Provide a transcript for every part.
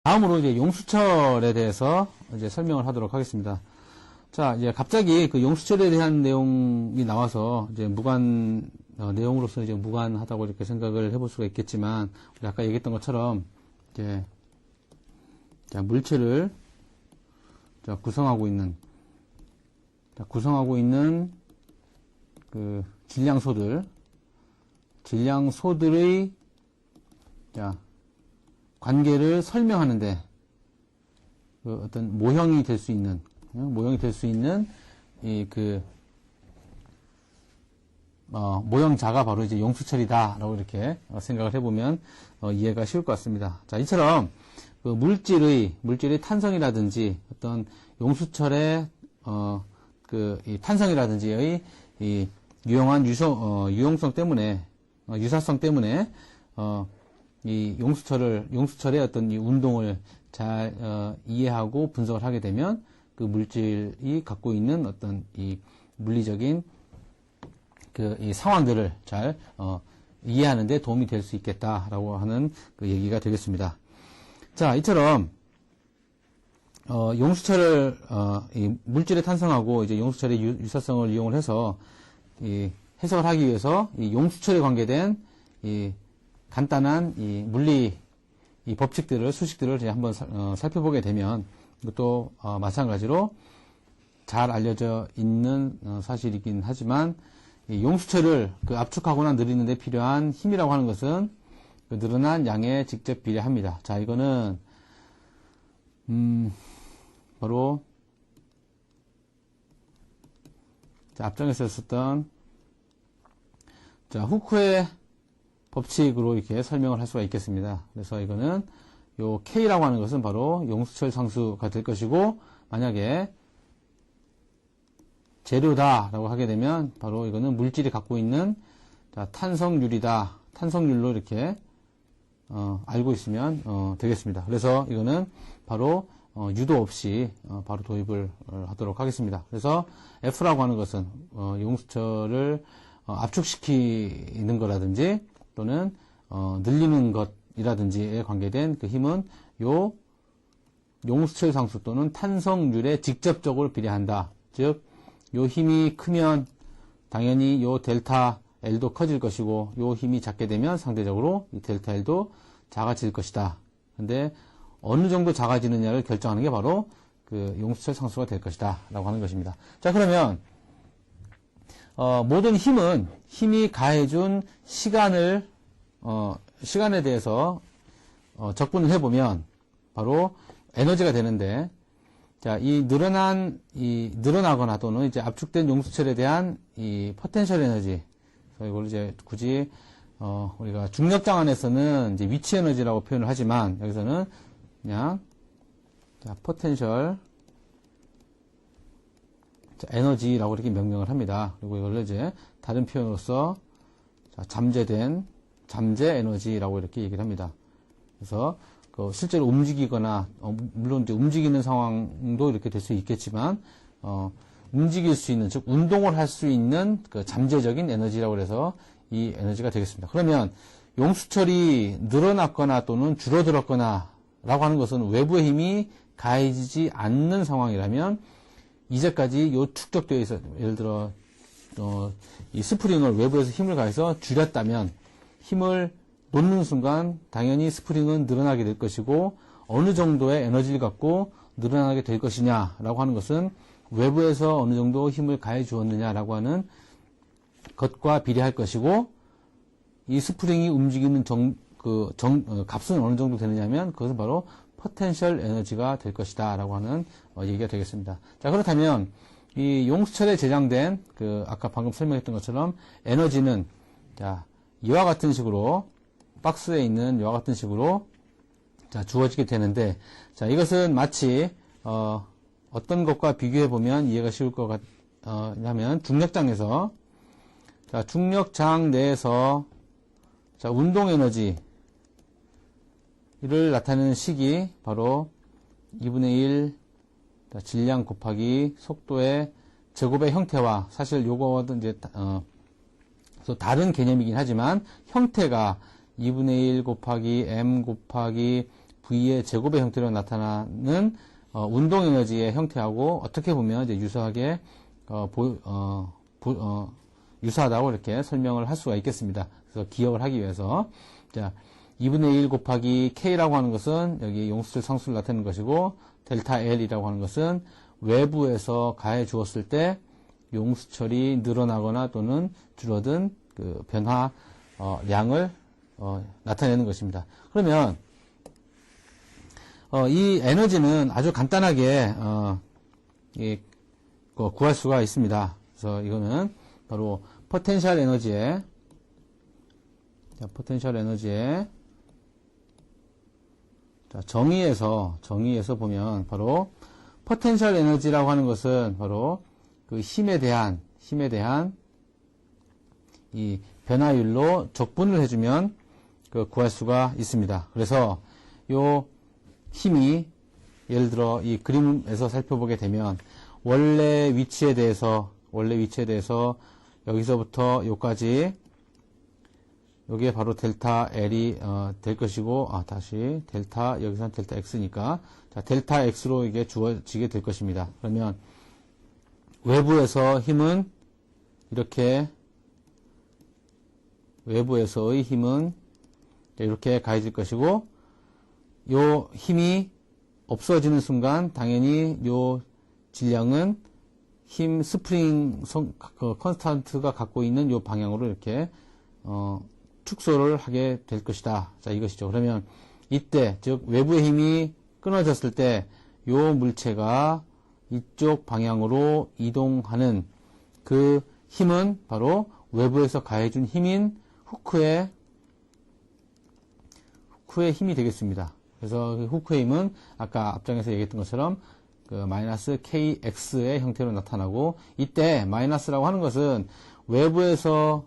다음으로 이제 용수철에 대해서 이제 설명을 하도록 하겠습니다. 자, 이제 갑자기 그 용수철에 대한 내용이 나와서 이제 내용으로서 이제 무관하다고 이렇게 생각을 해볼 수가 있겠지만, 우리 아까 얘기했던 것처럼, 이제, 자, 물체를, 자, 구성하고 있는 그 질량소들의, 자, 관계를 설명하는데, 그 어떤 모형이 될 수 있는, 모형자가 바로 이제 용수철이다라고 이렇게 생각을 해보면 이해가 쉬울 것 같습니다. 자, 이처럼 그 물질의 탄성이라든지 어떤 용수철의 이 탄성이라든지의 이 유용한 유용성 때문에 유사성 때문에 이 용수철의 어떤 이 운동을 잘 이해하고 분석을 하게 되면 그 물질이 갖고 있는 어떤 이 물리적인 이 상황들을 잘 이해하는 데 도움이 될 수 있겠다라고 하는 그 얘기가 되겠습니다. 자, 이처럼 용수철을 이 물질의 탄성하고 이제 용수철의 유사성을 이용을 해서 이 해석을 하기 위해서 이 용수철에 관계된 이 간단한 이 물리 이 법칙들을 수식들을 이제 한번 살펴보게 되면 이것도 마찬가지로 잘 알려져 있는 사실이긴 하지만 이 용수철을 그 압축하거나 늘리는 데 필요한 힘이라고 하는 것은 그 늘어난 양에 직접 비례합니다. 자, 이거는 바로 자, 앞장에서 썼던 자, 후크의 법칙으로 이렇게 설명을 할 수가 있겠습니다. 그래서 이거는 요 K라고 하는 것은 바로 용수철 상수가 될 것이고, 만약에 재료다라고 하게 되면 바로 이거는 물질이 갖고 있는 자, 탄성률이다. 탄성률로 이렇게 알고 있으면 되겠습니다. 그래서 이거는 바로 유도 없이 바로 도입을 하도록 하겠습니다. 그래서 F라고 하는 것은 용수철을 압축시키는 거라든지 또는 늘리는 것이라든지에 관계된 그 힘은 요 용수철 상수 또는 탄성률에 직접적으로 비례한다. 즉, 요 힘이 크면 당연히 요 델타 L도 커질 것이고, 요 힘이 작게 되면 상대적으로 이 델타 L도 작아질 것이다. 근데 어느 정도 작아지느냐를 결정하는 게 바로 그 용수철 상수가 될 것이다 라고 하는 것입니다. 자, 그러면 모든 힘이 가해준 시간에 대해서 적분을 해보면 바로 에너지가 되는데, 자, 늘어나거나 또는 이제 압축된 용수철에 대한 이 포텐셜 에너지, 그래서 이걸 이제 굳이 우리가 중력장 안에서는 이제 위치 에너지라고 표현을 하지만 여기서는 그냥 자, 포텐셜 에너지라고 이렇게 명명을 합니다. 그리고 이걸 이제 다른 표현으로서 자, 잠재 에너지라고 이렇게 얘기를 합니다. 그래서 실제로 움직이거나 물론 이제 움직이는 상황도 이렇게 될 수 있겠지만 움직일 수 있는, 즉 운동을 할 수 있는 그 잠재적인 에너지라고 해서 이 에너지가 되겠습니다. 그러면 용수철이 늘어났거나 또는 줄어들었거나 라고 하는 것은 외부의 힘이 가해지지 않는 상황이라면, 이제까지 요 축적되어 있어, 예를 들어 이 스프링을 외부에서 힘을 가해서 줄였다면 힘을 놓는 순간 당연히 스프링은 늘어나게 될 것이고, 어느 정도의 에너지를 갖고 늘어나게 될 것이냐라고 하는 것은 외부에서 어느 정도 힘을 가해 주었느냐라고 하는 것과 비례할 것이고, 이 스프링이 움직이는 값은 어느 정도 되느냐면 그것은 바로 포텐셜 에너지가 될 것이다 라고 하는 얘기가 되겠습니다. 자, 그렇다면 이 용수철에 제장된 아까 방금 설명했던 것처럼 에너지는 자, 이와 같은 식으로 박스에 있는 이와 같은 식으로 자, 주어지게 되는데, 자, 이것은 마치 어떤 것과 비교해 보면 이해가 쉬울 것 같냐면 중력장에서 자, 중력장 내에서 자, 운동 에너지를 나타내는 식이 바로 2분의 1 질량 곱하기 속도의 제곱의 형태와, 사실 요거는 이제 또 다른 개념이긴 하지만 형태가 2분의 1 곱하기 m 곱하기 V의 제곱의 형태로 나타나는 운동 에너지의 형태하고 어떻게 보면 이제 유사하게 유사하다고 이렇게 설명을 할 수가 있겠습니다. 그래서 기억을 하기 위해서 자 2분의 1 곱하기 K라고 하는 것은 여기 용수철 상수를 나타내는 것이고 델타 L이라고 하는 것은 외부에서 가해 주었을 때 용수철이 늘어나거나 또는 줄어든 그 변화 량을 나타내는 것입니다. 그러면 이 에너지는 아주 간단하게 구할 수가 있습니다. 그래서 이거는 바로 포텐셜 에너지의 정의에서 보면 바로 포텐셜 에너지라고 하는 것은 바로 그 힘에 대한 이 변화율로 적분을 해주면 구할 수가 있습니다. 그래서 요 힘이 예를 들어 이 그림에서 살펴보게 되면 원래 위치에 대해서 여기서부터 요까지 요게 바로 델타 L이 될 것이고 다시 델타 여기서는 델타 X니까 자 델타 X로 이게 주어지게 될 것입니다. 그러면 외부에서 힘은 이렇게 외부에서의 힘은 이렇게 가해질 것이고 요 힘이 없어지는 순간 당연히 요 질량은 힘 스프링 컨스탄트가 갖고 있는 요 방향으로 이렇게 축소를 하게 될 것이다. 자 이것이죠. 그러면 이때 즉 외부의 힘이 끊어졌을 때 요 물체가 이쪽 방향으로 이동하는 그 힘은 바로 외부에서 가해준 힘인 후크의 힘이 되겠습니다. 그래서 그 후크의 힘은 아까 앞장에서 얘기했던 것처럼 그 마이너스 KX의 형태로 나타나고 이때 마이너스라고 하는 것은 외부에서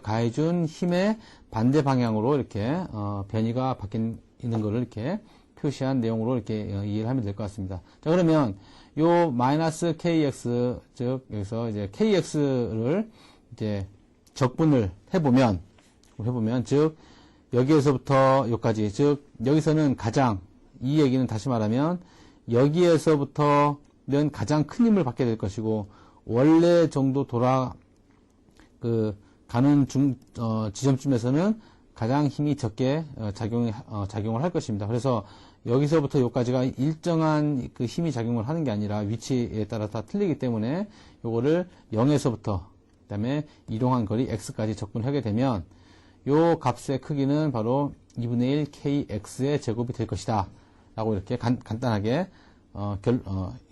가해준 힘의 반대 방향으로 이렇게 변이가 바뀐 있는 것을 이렇게 표시한 내용으로 이렇게 이해를 하면 될 것 같습니다. 자 그러면 요 마이너스 KX 즉 여기서 이제 KX를 이제 적분을 해보면 즉 여기에서부터 여기까지 즉 여기서는 가장 이 얘기는 다시 말하면 여기에서부터는 가장 큰 힘을 받게 될 것이고 원래 정도 가는 지점쯤에서는 가장 힘이 적게 작용을 할 것입니다. 그래서 여기서부터 여기까지가 일정한 그 힘이 작용을 하는 게 아니라 위치에 따라 다 틀리기 때문에 요거를 0에서부터 그다음에 이동한 거리 x까지 적분하게 되면 요 값의 크기는 바로 2분의 1 kx의 제곱이 될 것이다. 라고 이렇게 간단하게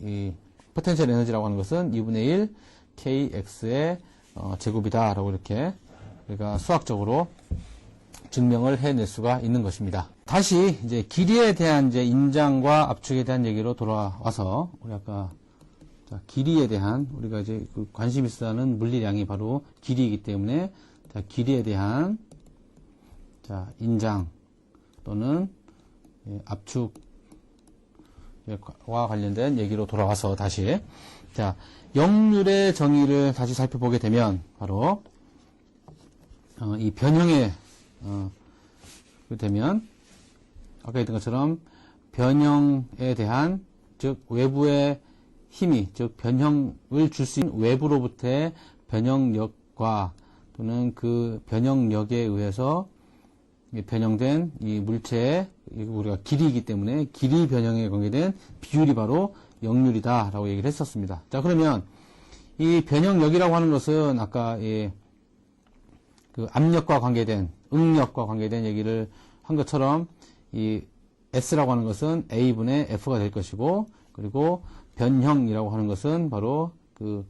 이 포텐셜 에너지라고 하는 것은 2분의 1 kx의 제곱이다. 라고 이렇게 우리가 수학적으로 증명을 해낼 수가 있는 것입니다. 다시 이제 길이에 대한 이제 인장과 압축에 대한 얘기로 돌아와서 우리 아까 길이에 대한 우리가 이제 그 관심 있어 하는 물리량이 바로 길이이기 때문에 길이에 대한 인장 또는 압축과 관련된 얘기로 돌아와서 다시 역률의 정의를 다시 살펴보게 되면 바로 이 변형에 되면 아까 했던 것처럼 변형에 대한 즉 외부의 힘이 즉 변형을 줄 수 있는 외부로부터의 변형력과 또는 그 변형력에 의해서 변형된 이 물체의 우리가 길이이기 때문에 길이 변형에 관계된 비율이 바로 역률이다 라고 얘기를 했었습니다. 자 그러면 이 변형력이라고 하는 것은 아까 그 압력과 관계된 응력과 관계된 얘기를 한 것처럼 이 S라고 하는 것은 A분의 F가 될 것이고 그리고 변형이라고 하는 것은 바로 그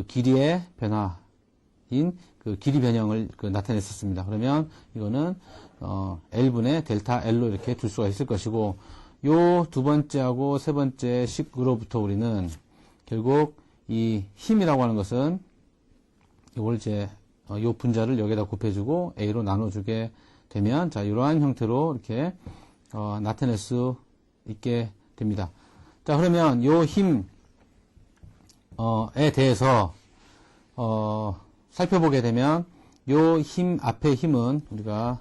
길이의 변화인 그 길이 변형을 나타냈었습니다. 그러면 이거는 L분의 델타 L로 이렇게 둘 수가 있을 것이고 요 두 번째하고 세 번째 식으로부터 우리는 결국 이 힘이라고 하는 것은 이걸 이제 요 분자를 여기다 곱해주고 A로 나눠주게 되면 이러한 형태로 이렇게 나타낼 수 있게 됩니다. 자 그러면 요 힘에 대해서 살펴보게 되면 요 힘 앞의 힘은 우리가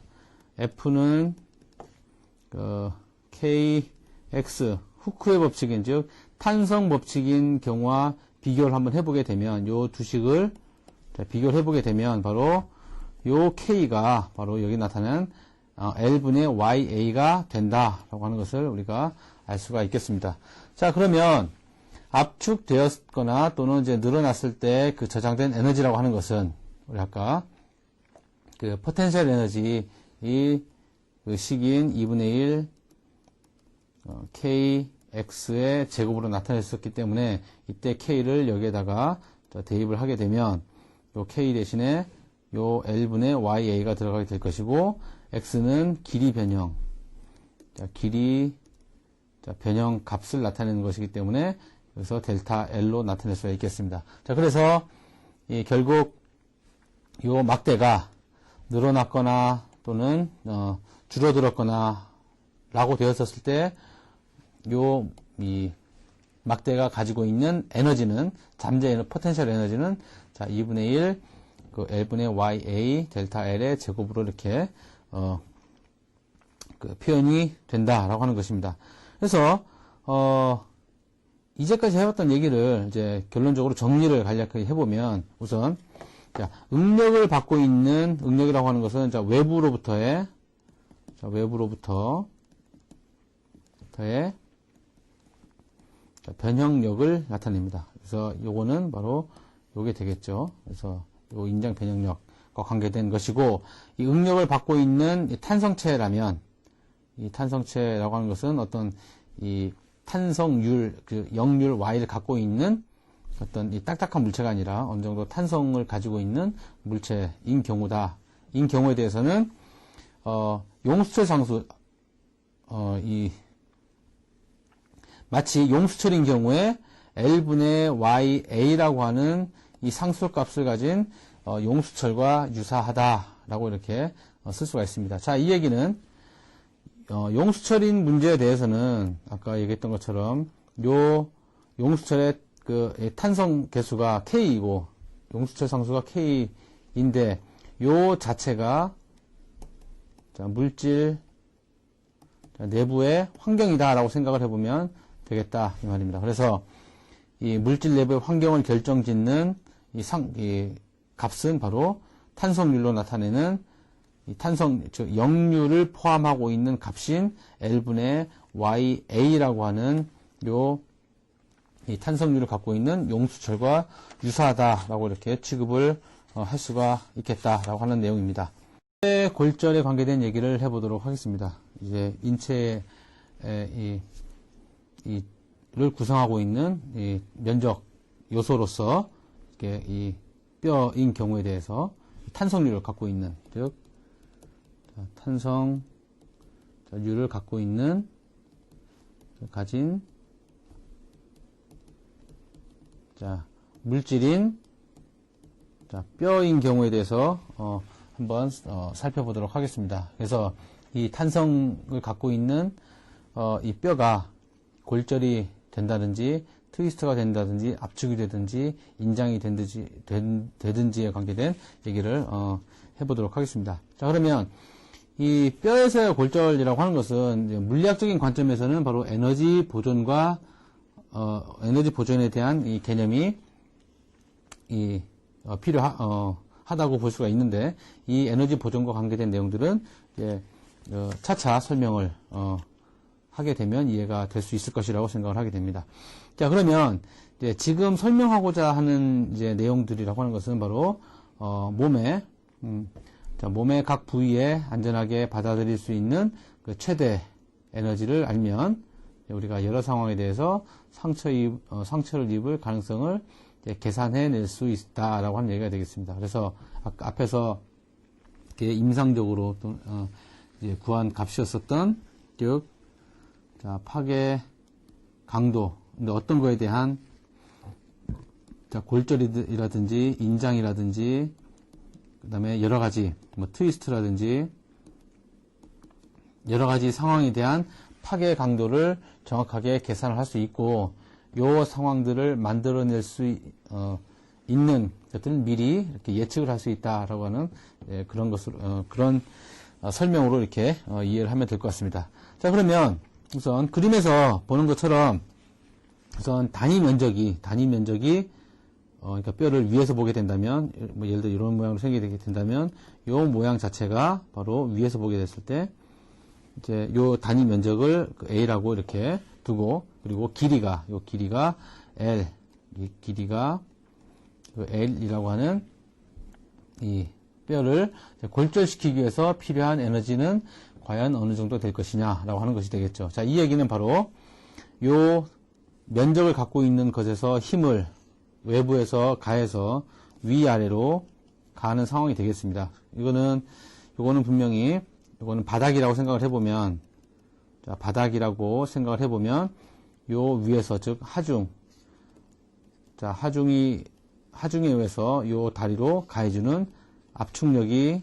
F는 KX 후크의 법칙인 즉 탄성 법칙인 경우와 비교를 한번 해보게 되면 요 두 식을 비교를 해보게 되면 바로 요 K가 바로 여기 나타난 L분의 YA가 된다라고 하는 것을 우리가 알 수가 있겠습니다. 자, 그러면 압축되었거나 또는 이제 늘어났을 때 그 저장된 에너지라고 하는 것은 우리 아까 그 포텐셜 에너지 그 식인 2분의 1 KX의 제곱으로 나타냈었기 때문에 이때 K를 여기에다가 대입을 하게 되면 요 K 대신에 요 L분의 YA가 들어가게 될 것이고 X는 길이 변형 길이 변형 값을 나타내는 것이기 때문에 여기서 델타 L로 나타낼 수가 있겠습니다. 자, 그래서 결국 요 막대가 늘어났거나 또는 줄어들었거나 라고 되었었을 때 이 막대가 가지고 있는 에너지는 잠재 포텐셜 에너지는 자 2분의 1 그 L분의 YA 델타 L의 제곱으로 이렇게 그 표현이 된다라고 하는 것입니다. 그래서 이제까지 해왔던 얘기를 이제 결론적으로 정리를 간략하게 해보면 우선 자, 응력을 받고 있는 응력이라고 하는 것은 자, 외부로부터의 변형력을 나타냅니다. 그래서 요거는 바로 요게 되겠죠. 그래서 요 인장 변형력과 관계된 것이고 이 응력을 받고 있는 이 탄성체라면 이 탄성체라고 하는 것은 어떤 이 탄성율 그 역률 Y를 갖고 있는 어떤 이 딱딱한 물체가 아니라 어느 정도 탄성을 가지고 있는 물체인 경우다. 인 경우에 대해서는 용수철 상수 마치 용수철인 경우에 L분의 YA라고 하는 이 상수값을 가진 용수철과 유사하다라고 이렇게 쓸 수가 있습니다. 자, 이 얘기는 용수철인 문제에 대해서는 아까 얘기했던 것처럼 요 용수철의 그 탄성 개수가 K이고 용수철 상수가 K인데 요 자체가 자, 물질 내부의 환경이다라고 생각을 해보면 되겠다 이 말입니다. 그래서 이 물질 내부의 환경을 결정짓는 이 값은 바로 탄성률로 나타내는 이 즉 역률을 포함하고 있는 값인 L분의 YA라고 하는 이 탄성률을 갖고 있는 용수철과 유사하다라고 이렇게 취급을 할 수가 있겠다라고 하는 내용입니다. 골절에 관계된 얘기를 해보도록 하겠습니다. 이제 인체의 를 구성하고 있는 이 면적 요소로서 이렇게 이 뼈인 경우에 대해서 탄성률을 갖고 있는 즉 탄성률을 갖고 있는 가진 자 물질인 자 뼈인 경우에 대해서 한번 살펴보도록 하겠습니다. 그래서 이 탄성을 갖고 있는 이 뼈가 골절이 된다든지 트위스트가 된다든지 압축이 되든지 인장이 되든지에 관계된 얘기를 해보도록 하겠습니다. 자, 그러면 이 뼈에서의 골절이라고 하는 것은 물리학적인 관점에서는 바로 에너지 보존과 에너지 보존에 대한 이 개념이 필요하다고 볼 수가 있는데 이 에너지 보존과 관계된 내용들은 이제 차차 설명을 하게 되면 이해가 될 수 있을 것이라고 생각을 하게 됩니다. 자, 그러면 이제 지금 설명하고자 하는 이제 내용들이라고 하는 것은 바로 몸의 각 부위에 안전하게 받아들일 수 있는 그 최대 에너지를 알면 우리가 여러 상황에 대해서 상처를 입을 가능성을 계산해낼 수 있다라고 하는 얘기가 되겠습니다. 그래서 앞에서 임상적으로 또 이제 구한 값이었었던 즉 자, 파괴 강도. 근데 어떤 거에 대한 자, 골절이라든지 인장이라든지 그다음에 여러 가지 뭐 트위스트라든지 여러 가지 상황에 대한 파괴 강도를 정확하게 계산을 할 수 있고 요 상황들을 만들어낼 수 있는 것들은 미리 이렇게 예측을 할 수 있다라고 하는 그런 것으로 그런 설명으로 이렇게 이해를 하면 될 것 같습니다. 자, 그러면 우선 그림에서 보는 것처럼 우선 단위 면적이 그러니까 뼈를 위에서 보게 된다면, 뭐 예를 들어 이런 모양으로 생기게 된다면, 요 모양 자체가 바로 위에서 보게 됐을 때, 이제 요 단위 면적을 A라고 이렇게 두고, 그리고 요 길이가 L, 이 길이가 L이라고 하는 이 뼈를 골절시키기 위해서 필요한 에너지는 과연 어느 정도 될 것이냐라고 하는 것이 되겠죠. 자, 이 얘기는 바로 요 면적을 갖고 있는 것에서 힘을 외부에서 가해서 위아래로 가는 상황이 되겠습니다. 요거는 분명히 요거는 바닥이라고 생각을 해보면, 자, 바닥이라고 생각을 해보면 요 위에서, 즉 하중, 자, 하중에 의해서 요 다리로 가해주는 압축력이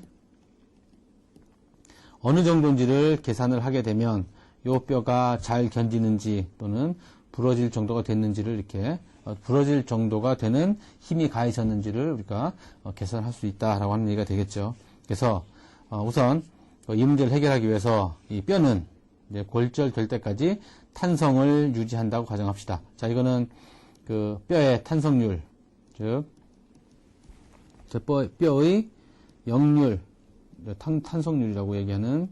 어느 정도인지를 계산을 하게 되면 요 뼈가 잘 견디는지 또는 부러질 정도가 됐는지를 이렇게 부러질 정도가 되는 힘이 가해졌는지를 우리가 계산할 수 있다라고 하는 얘기가 되겠죠. 그래서 우선 이 문제를 해결하기 위해서 이 뼈는 이제 골절될 때까지 탄성을 유지한다고 가정합시다. 자, 이거는 그 뼈의 탄성률, 즉 뼈의 역률, 탄성률이라고 얘기하는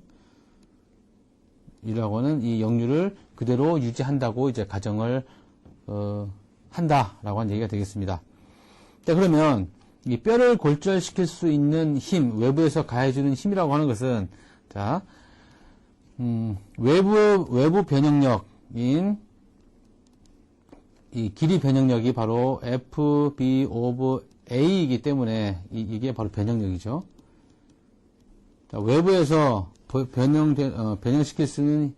이 역률을 그대로 유지한다고 이제 가정을 한다라고 하는 얘기가 되겠습니다. 자, 그러면 이 뼈를 골절시킬 수 있는 힘, 외부에서 가해주는 힘이라고 하는 것은, 자, 외부 변형력인 이 길이 변형력이 바로 FB of A이기 때문에 이게 바로 변형력이죠. 자, 외부에서 변형시킬 수 있는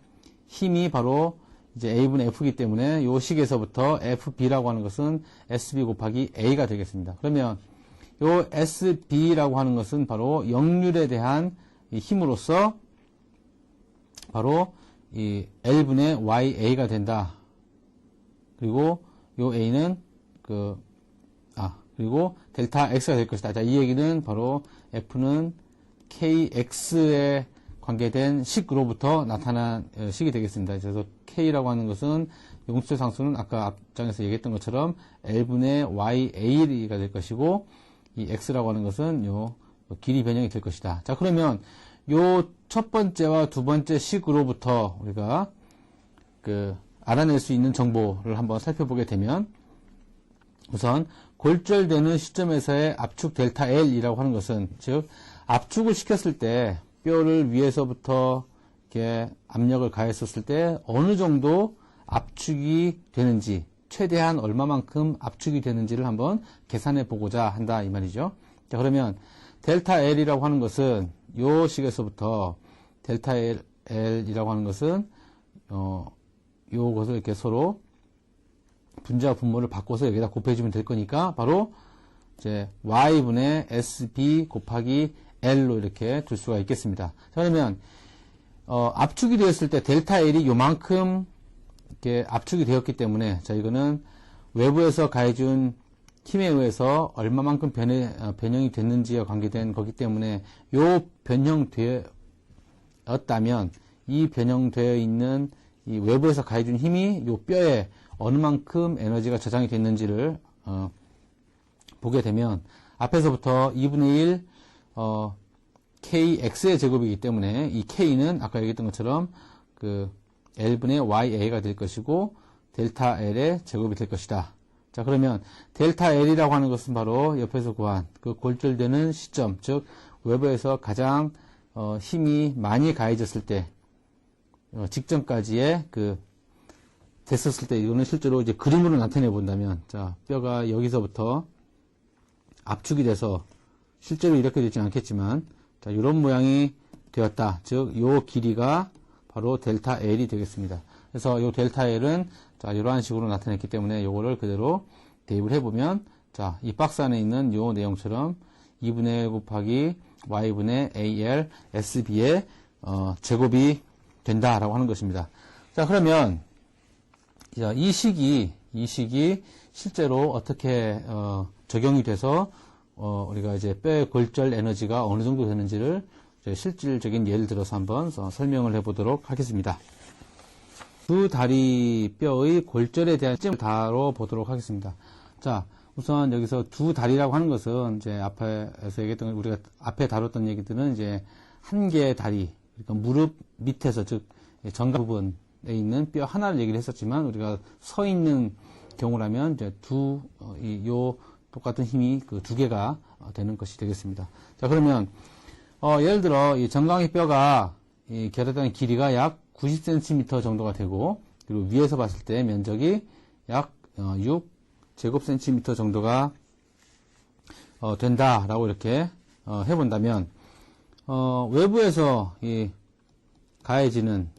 힘이 바로 이제 A분의 F이기 때문에 이 식에서부터 FB라고 하는 것은 SB 곱하기 A가 되겠습니다. 그러면 이 SB라고 하는 것은 바로 역률에 대한 이 힘으로서 바로 이 L분의 YA가 된다. 그리고 이 A는 그리고 델타 X가 될 것이다. 자, 이 얘기는 바로 F는 KX에 관계된 식으로부터 나타난 식이 되겠습니다. 그래서 K라고 하는 것은 용수의 상수는 아까 앞장에서 얘기했던 것처럼 L분의 YA가 될 것이고, 이 X라고 하는 것은 요 길이 변형이 될 것이다. 자, 그러면 요 첫 번째와 두 번째 식으로부터 우리가 알아낼 수 있는 정보를 한번 살펴보게 되면, 우선 골절되는 시점에서의 압축 델타 L이라고 하는 것은, 즉 압축을 시켰을 때 뼈를 위에서부터 이렇게 압력을 가했었을 때 어느 정도 압축이 되는지, 최대한 얼마만큼 압축이 되는지를 한번 계산해 보고자 한다 이 말이죠. 자, 그러면 델타 L이라고 하는 것은 요 식에서부터 델타 L이라고 하는 것은 요것을 이렇게 서로 분자와 분모를 바꿔서 여기다 곱해주면 될 거니까 바로 이제 Y분의 SB 곱하기 L로 이렇게 둘 수가 있겠습니다. 자, 그러면 압축이 되었을 때 델타 L이 요만큼 이렇게 압축이 되었기 때문에, 자, 이거는 외부에서 가해준 힘에 의해서 얼마만큼 변형이 됐는지와 관계된 거기 때문에 요 변형되었다면 이 변형되어 있는 이 외부에서 가해준 힘이 요 뼈에 어느 만큼 에너지가 저장이 됐는지를 보게 되면, 앞에서부터 2분의 1 KX의 제곱이기 때문에 이 K는 아까 얘기했던 것처럼 L분의 YA가 될 것이고 델타 L의 제곱이 될 것이다. 자, 그러면 델타 L이라고 하는 것은 바로 옆에서 구한 그 골절되는 시점, 즉 외부에서 가장 힘이 많이 가해졌을 때 직전까지의 됐었을 때, 이거는 실제로 이제 그림으로 나타내 본다면, 자, 뼈가 여기서부터 압축이 돼서 실제로 이렇게 되진 않겠지만, 자, 이런 모양이 되었다. 즉, 요 길이가 바로 델타 L이 되겠습니다. 그래서 요 델타 L은 자, 이러한 식으로 나타냈기 때문에 요거를 그대로 대입을 해보면, 자, 이 박스 안에 있는 요 내용처럼 2분의 1 곱하기 Y분의 AL SB의 제곱이 된다라고 하는 것입니다. 자, 그러면 이 식이 실제로 어떻게 적용이 돼서 우리가 이제 뼈의 골절 에너지가 어느 정도 되는지를 실질적인 예를 들어서 한번 설명을 해보도록 하겠습니다. 두 다리 뼈의 골절에 대한 점을 다뤄보도록 하겠습니다. 자, 우선 여기서 두 다리라고 하는 것은 이제 앞에서 얘기했던, 우리가 앞에 다뤘던 얘기들은 이제 한 개의 다리, 그러니까 무릎 밑에서, 즉, 정각 부분에 있는 뼈 하나를 얘기를 했었지만, 우리가 서 있는 경우라면 이제 요 똑같은 힘이 그 두 개가 되는 것이 되겠습니다. 자, 그러면, 예를 들어, 이 정강이 뼈가 이 결합된 길이가 약 90cm 정도가 되고, 그리고 위에서 봤을 때 면적이 약 6제곱cm 정도가 된다라고 이렇게 해본다면, 외부에서 이 가해지는,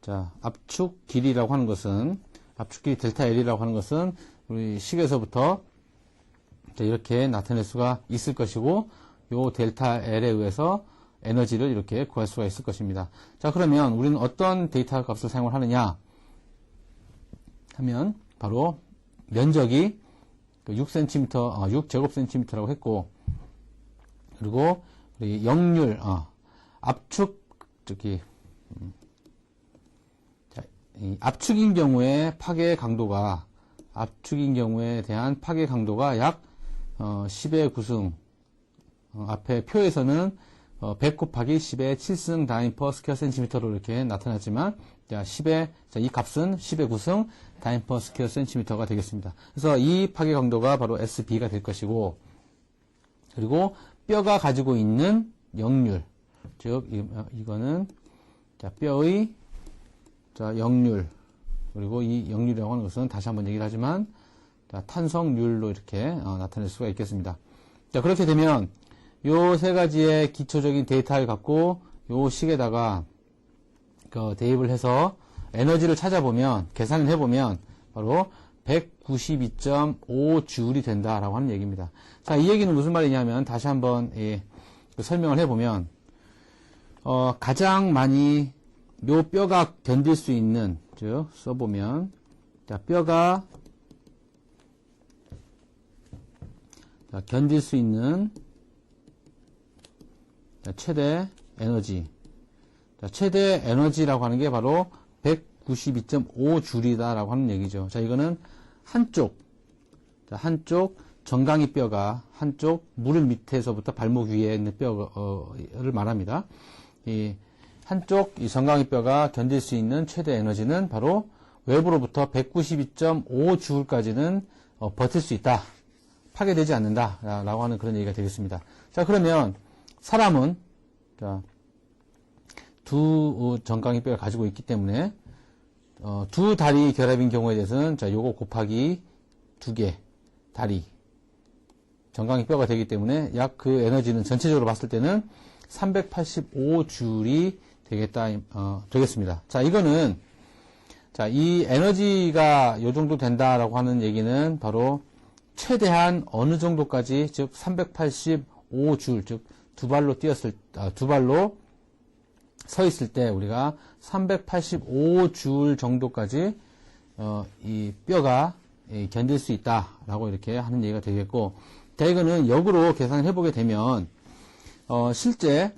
자, 압축 길이라고 하는 것은, 압축 길이 델타 L이라고 하는 것은 우리 식에서부터 이렇게 나타낼 수가 있을 것이고, 요 델타 L에 의해서 에너지를 이렇게 구할 수가 있을 것입니다. 자, 그러면 우리는 어떤 데이터 값을 사용을 하느냐 하면 바로 면적이 6cm, 6제곱cm라고 했고, 그리고 우리 역률, 압축, 이 압축인 경우에 파괴 강도가, 압축인 경우에 대한 파괴 강도가 약 10의 9승, 앞에 표에서는 100 곱하기 10의 7승 다인 퍼 스퀘어 센티미터로 이렇게 나타났지만, 이 값은 10의 9승 다인 퍼 스퀘어 센티미터가 되겠습니다. 그래서 이 파괴 강도가 바로 SB가 될 것이고, 그리고 뼈가 가지고 있는 역률, 즉, 이거는, 자, 뼈의, 자, 역률, 그리고 이 역률이라고 하는 것은 다시 한번 얘기를 하지만, 자, 탄성률로 이렇게 나타낼 수가 있겠습니다. 자, 그렇게 되면, 요 세 가지의 기초적인 데이터를 갖고 요 식에다가 대입을 해서 에너지를 찾아보면, 계산을 해보면 바로 192.5J이 된다라고 하는 얘기입니다. 자, 이 얘기는 무슨 말이냐면 다시 한번 설명을 해보면, 가장 많이 요 뼈가 견딜 수 있는, 즉 써보면, 자, 뼈가 견딜 수 있는 최대 에너지. 자, 최대 에너지라고 하는 게 바로 192.5J이다라고 하는 얘기죠. 자, 이거는 한쪽 정강이 뼈가 한쪽 무릎 밑에서부터 발목 위에 있는 뼈를 말합니다. 이 한쪽 이 정강이 뼈가 견딜 수 있는 최대 에너지는 바로 외부로부터 192.5J까지는 버틸 수 있다. 파괴되지 않는다라고 하는 그런 얘기가 되겠습니다. 자, 그러면 사람은, 자, 두 정강이 뼈를 가지고 있기 때문에, 두 다리 결합인 경우에 대해서는, 자, 요거 곱하기 두 개, 다리, 정강이 뼈가 되기 때문에, 약 그 에너지는 전체적으로 봤을 때는 385J이 되겠습니다. 자, 이거는, 자, 이 에너지가 요 정도 된다라고 하는 얘기는 바로 최대한 어느 정도까지, 즉, 385J, 즉, 두 발로 서 있을 때 우리가 385J 정도까지 이 뼈가 견딜 수 있다라고 이렇게 하는 얘기가 되겠고, 자, 이거는 역으로 계산을 해보게 되면 실제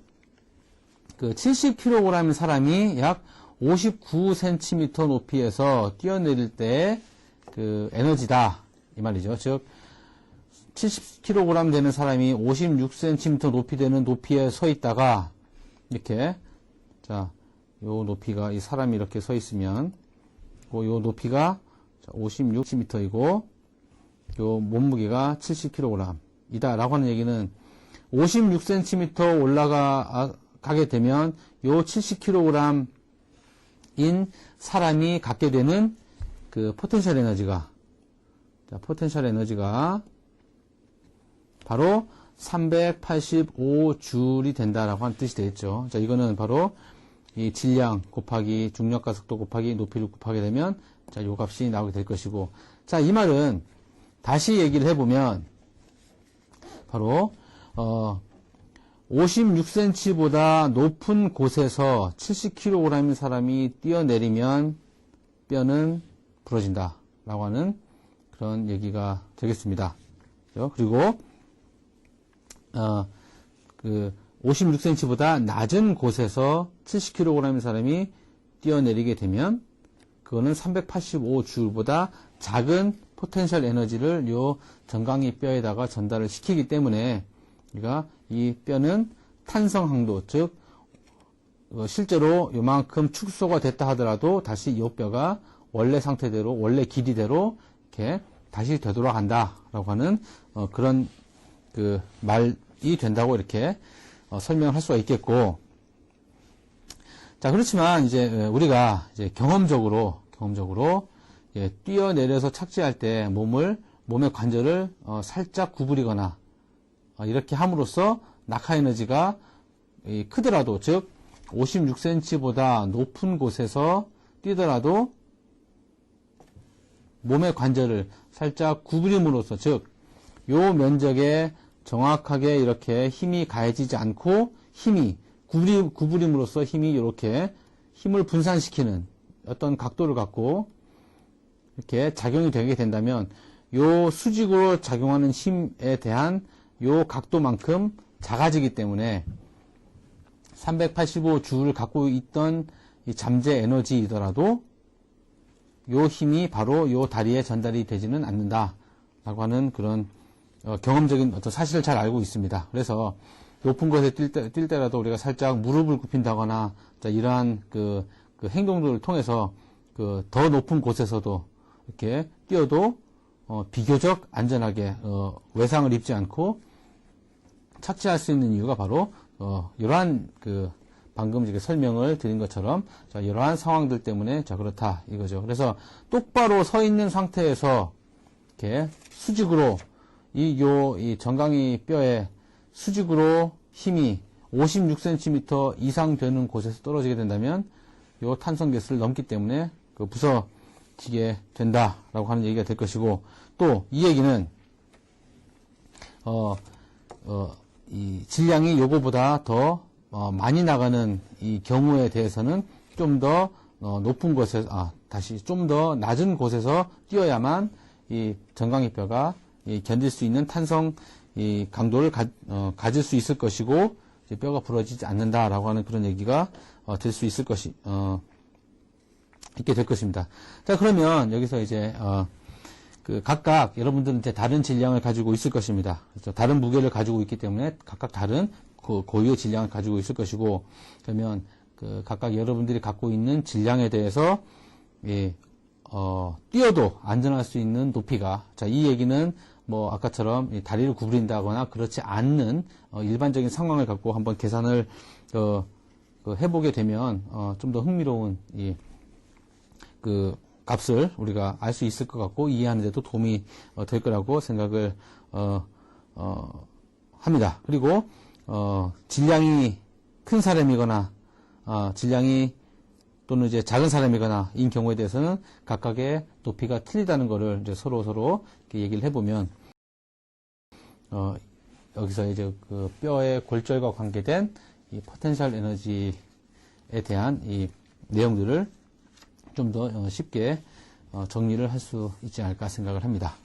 그 70kg의 사람이 약 59cm 높이에서 뛰어내릴 때 그 에너지다 이 말이죠. 즉 70kg 되는 사람이 56cm 높이 되는 높이에 서 있다가, 이렇게, 자, 요 높이가, 이 사람이 이렇게 서 있으면, 요 높이가 56cm이고, 요 몸무게가 70kg 이다라고 하는 얘기는 56cm 올라가게 되면, 요 70kg인 사람이 갖게 되는 그 포텐셜 에너지가, 자, 포텐셜 에너지가 바로 385J이 된다라고 하는 뜻이 되겠죠. 자, 이거는 바로 이 질량 곱하기 중력과 속도 곱하기 높이를 곱하게 되면, 자, 요 값이 나오게 될 것이고, 자, 이 말은 다시 얘기를 해보면 바로 56cm보다 높은 곳에서 70kg인 사람이 뛰어내리면 뼈는 부러진다 라고 하는 그런 얘기가 되겠습니다. 그리고 56cm보다 낮은 곳에서 70kg인 사람이 뛰어내리게 되면 그거는 385줄보다 작은 포텐셜 에너지를 요 정강이 뼈에다가 전달을 시키기 때문에 우리가 이 뼈는 탄성 항도, 즉 실제로 요만큼 축소가 됐다 하더라도 다시 이 뼈가 원래 상태대로, 원래 길이대로 이렇게 다시 되돌아간다라고 하는 그런 그 말이 된다고 이렇게 설명을 할 수가 있겠고, 자, 그렇지만 이제 우리가 이제 경험적으로 뛰어내려서 착지할 때 몸의 관절을 살짝 구부리거나 이렇게 함으로써 낙하 에너지가 크더라도, 즉 56cm보다 높은 곳에서 뛰더라도 몸의 관절을 살짝 구부림으로써, 즉 요 면적에 정확하게 이렇게 힘이 가해지지 않고 구부림으로써 힘이 이렇게 힘을 분산시키는 어떤 각도를 갖고 이렇게 작용이 되게 된다면 요 수직으로 작용하는 힘에 대한 요 각도만큼 작아지기 때문에 385주를 갖고 있던 이 잠재 에너지이더라도 요 힘이 바로 요 다리에 전달이 되지는 않는다라고 하는 그런 경험적인 어떤 사실을 잘 알고 있습니다. 그래서 높은 곳에 뛸 때라도 우리가 살짝 무릎을 굽힌다거나 이러한 그 행동들을 통해서 더 높은 곳에서도 이렇게 뛰어도 비교적 안전하게 외상을 입지 않고 착지할 수 있는 이유가 바로 이러한 방금 이렇게 설명을 드린 것처럼 이러한 상황들 때문에 그렇다 이거죠. 그래서 똑바로 서 있는 상태에서 이렇게 수직으로 이 정강이 뼈에 수직으로 힘이 56cm 이상 되는 곳에서 떨어지게 된다면 이 탄성계수를 넘기 때문에 부서지게 된다라고 하는 얘기가 될 것이고, 또 이 얘기는 이 질량이 요거보다 더 많이 나가는 이 경우에 대해서는 좀 더 높은 곳에서 좀 더 낮은 곳에서 뛰어야만 이 정강이 뼈가 견딜 수 있는 탄성 이 강도를 가질 수 있을 것이고, 이제 뼈가 부러지지 않는다라고 하는 그런 얘기가 될 수 있을 있게 될 것입니다. 자, 그러면 여기서 이제 각각 여러분들은 이제 다른 질량을 가지고 있을 것입니다. 그래서 다른 무게를 가지고 있기 때문에 각각 다른 고유의 질량을 가지고 있을 것이고, 그러면 각각 여러분들이 갖고 있는 질량에 대해서 뛰어도 안전할 수 있는 높이가, 자, 이 얘기는 아까처럼 다리를 구부린다거나 그렇지 않는 일반적인 상황을 갖고 한번 계산을 해보게 되면 좀 더 흥미로운 값을 우리가 알 수 있을 것 같고 이해하는 데도 도움이 될 거라고 생각을 합니다. 그리고 질량이 큰 사람이거나 질량이 또는 이제 작은 사람이거나 인 경우에 대해서는 각각의 높이가 틀리다는 것을 이제 서로 이렇게 얘기를 해보면 여기서 이제 뼈의 골절과 관계된 이 포텐셜 에너지에 대한 이 내용들을 좀 더 쉽게 정리를 할 수 있지 않을까 생각을 합니다.